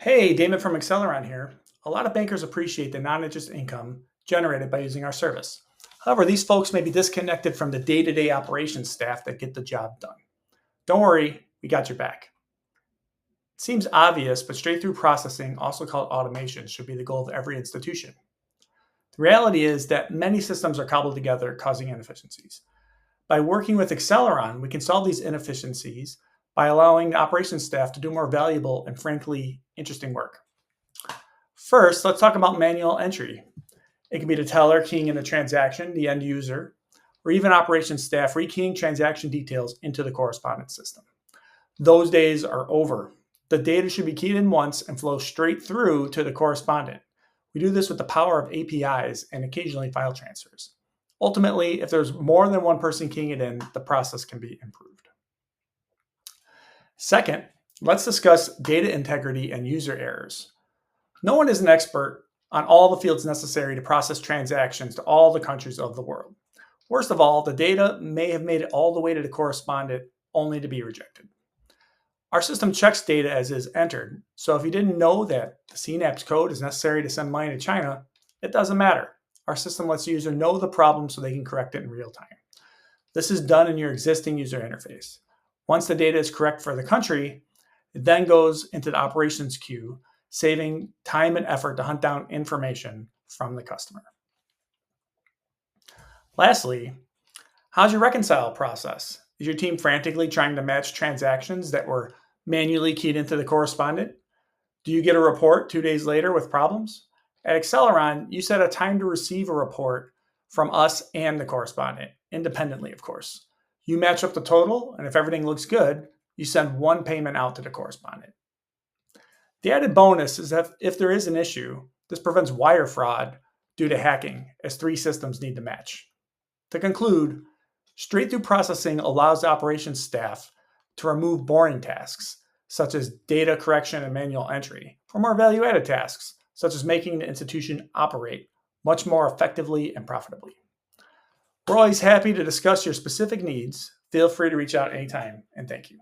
Hey, Damon from Acceleron here. A lot of bankers appreciate the non-interest income generated by using our service. However, these folks may be disconnected from the day-to-day operations staff that get the job done. Don't worry, we got your back. It seems obvious, but straight-through processing, also called automation, should be the goal of every institution. The reality is that many systems are cobbled together, causing inefficiencies. By working with Acceleron, we can solve these inefficiencies by allowing the operations staff to do more valuable and frankly interesting work. First, let's talk about manual entry. It can be the teller keying in the transaction, the end user, or even operations staff rekeying transaction details into the correspondent system. Those days are over. The data should be keyed in once and flow straight through to the correspondent. We do this with the power of APIs and occasionally file transfers. Ultimately, if there's more than one person keying it in, the process can be improved. Second, let's discuss data integrity and user errors. No one is an expert on all the fields necessary to process transactions to all the countries of the world. Worst of all, the data may have made it all the way to the correspondent only to be rejected. Our system checks data as is entered, so if you didn't know that the CNAPS code is necessary to send money to China, it doesn't matter. Our system lets the user know the problem so they can correct it in real time. This is done in your existing user interface. Once the data is correct for the country, it then goes into the operations queue, saving time and effort to hunt down information from the customer. Lastly, how's your reconcile process? Is your team frantically trying to match transactions that were manually keyed into the correspondent? Do you get a report 2 days later with problems? At Acceleron, you set a time to receive a report from us and the correspondent, independently, of course. You match up the total, and if everything looks good, you send one payment out to the correspondent. The added bonus is that if there is an issue, this prevents wire fraud due to hacking, as 3 systems need to match. To conclude, straight-through processing allows the operations staff to remove boring tasks, such as data correction and manual entry, for more value-added tasks, such as making the institution operate much more effectively and profitably. We're always happy to discuss your specific needs. Feel free to reach out anytime, and thank you.